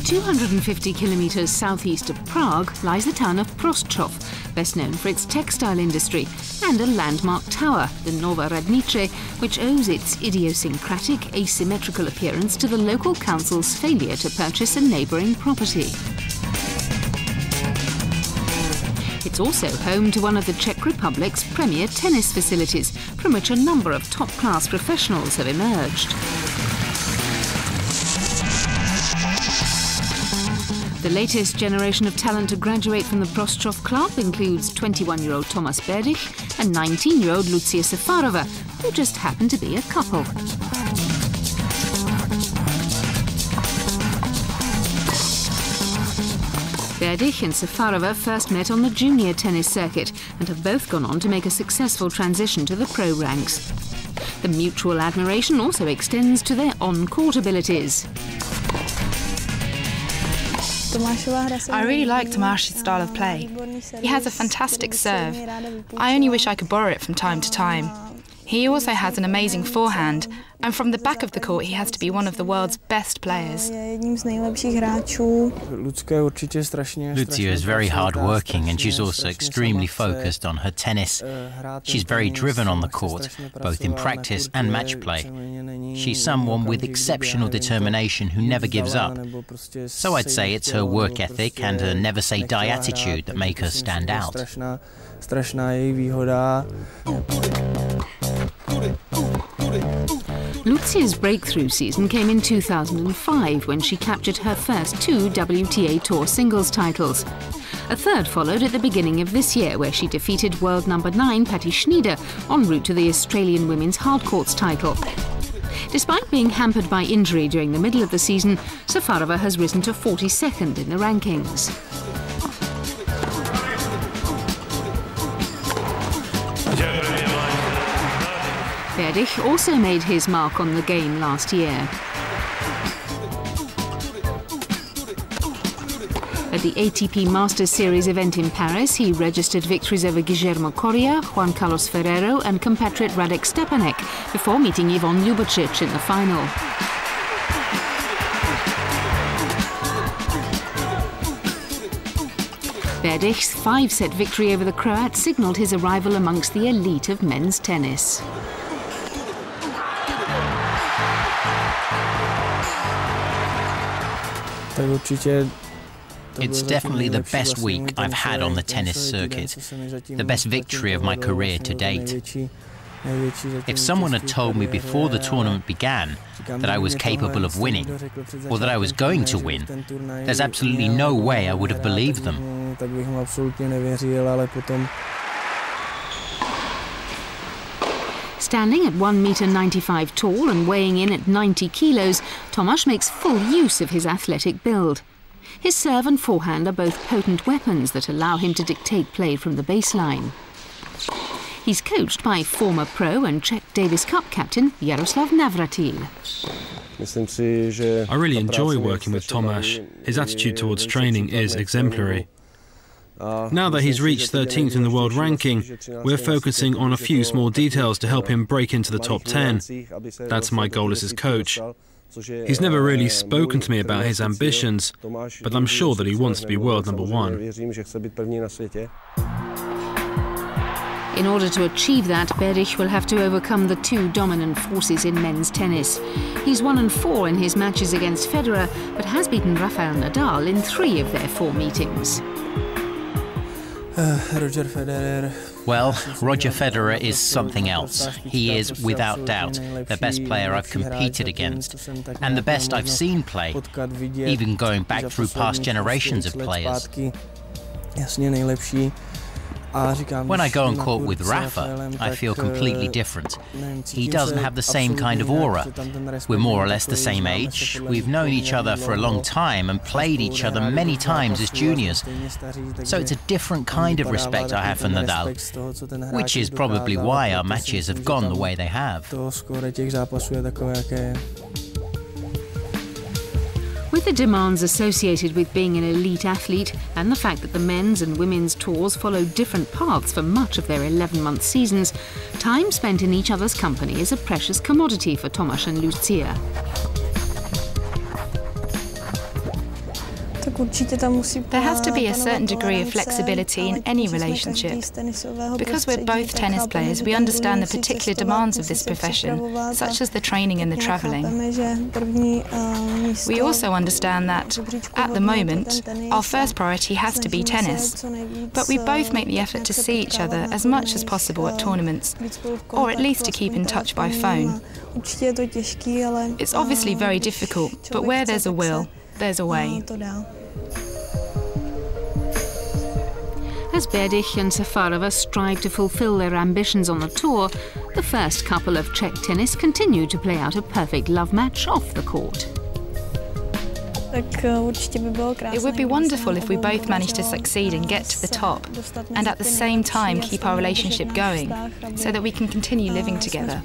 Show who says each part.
Speaker 1: "250 kilometers southeast of Prague lies the town of Prostřov, best known for its textile industry, and a landmark tower, the Nova Radnice, which owes its idiosyncratic, asymmetrical appearance to the local council's failure to purchase a neighbouring property. It's also home to one of the Czech Republic's premier tennis facilities, from which a number of top-class professionals have emerged. The latest generation of talent to graduate from the Prostřov club includes 21-year-old Tomáš Berdych and 19-year-old Lucie Safarova, who just happen to be a couple. Berdych and Safarova first met on the junior tennis circuit and have both gone on to make a successful transition to the pro ranks. The mutual admiration also extends to their on-court abilities.
Speaker 2: I really like Tomáš's style of play. He has a fantastic serve. I only wish I could borrow it from time to time. He also has an amazing forehand, and from the back of the court he has to be one of the world's best players.
Speaker 3: Lucia is very hard-working, and she's also extremely focused on her tennis. She's very driven on the court, both in practice and match play. She's someone with exceptional determination who never gives up. So I'd say it's her work ethic and her never-say-die attitude that make her stand out.
Speaker 1: Lucia's breakthrough season came in 2005 when she captured her first 2 WTA Tour singles titles. A third followed at the beginning of this year, where she defeated world number 9 Patti Schnieder en route to the Australian women's hardcourts title. Despite being hampered by injury during the middle of the season, Safarova has risen to 42nd in the rankings. Berdych also made his mark on the game last year. At the ATP Masters Series event in Paris, he registered victories over Guillermo Coria, Juan Carlos Ferrero and compatriot Radek Stepanek before meeting Ivan Ljubicic in the final. Berdych's 5-set victory over the Croat signalled his arrival amongst the elite of men's tennis.
Speaker 3: It's definitely the best week I've had on the tennis circuit, the best victory of my career to date. If someone had told me before the tournament began that I was capable of winning, or that I was going to win, there's absolutely no way I would have believed them.
Speaker 1: Standing at 1.95 meters tall and weighing in at 90 kilos, Tomáš makes full use of his athletic build. His serve and forehand are both potent weapons that allow him to dictate play from the baseline. He's coached by former pro and Czech Davis Cup captain Jaroslav Navratil.
Speaker 4: I really enjoy working with Tomáš. His attitude towards training is exemplary. Now that he's reached 13th in the world ranking, we're focusing on a few small details to help him break into the top 10. That's my goal as his coach. He's never really spoken to me about his ambitions, but I'm sure that he wants to be world number 1.
Speaker 1: In order to achieve that, Berdych will have to overcome the 2 dominant forces in men's tennis. He's 1-4 in his matches against Federer, but has beaten Rafael Nadal in 3 of their 4 meetings.
Speaker 3: Well, Roger Federer is something else. He is, without doubt, the best player I've competed against, and the best I've seen play, even going back through past generations of players. When I go on court with Rafa, I feel completely different. He doesn't have the same kind of aura. We're more or less the same age. We've known each other for a long time and played each other many times as juniors. So it's a different kind of respect I have for Nadal, which is probably why our matches have gone the way they have.
Speaker 1: With the demands associated with being an elite athlete and the fact that the men's and women's tours follow different paths for much of their 11-month seasons, time spent in each other's company is a precious commodity for Tomáš and Lucia.
Speaker 2: There has to be a certain degree of flexibility in any relationship. Because we're both tennis players, we understand the particular demands of this profession, such as the training and the travelling. We also understand that, at the moment, our first priority has to be tennis. But we both make the effort to see each other as much as possible at tournaments, or at least to keep in touch by phone. It's obviously very difficult, but where there's a will, there's a way.
Speaker 1: As Berdych and Safarova strive to fulfill their ambitions on the tour, the first couple of Czech tennis continue to play out a perfect love match off the court.
Speaker 2: It would be wonderful if we both managed to succeed and get to the top, and at the same time keep our relationship going, so that we can continue living together.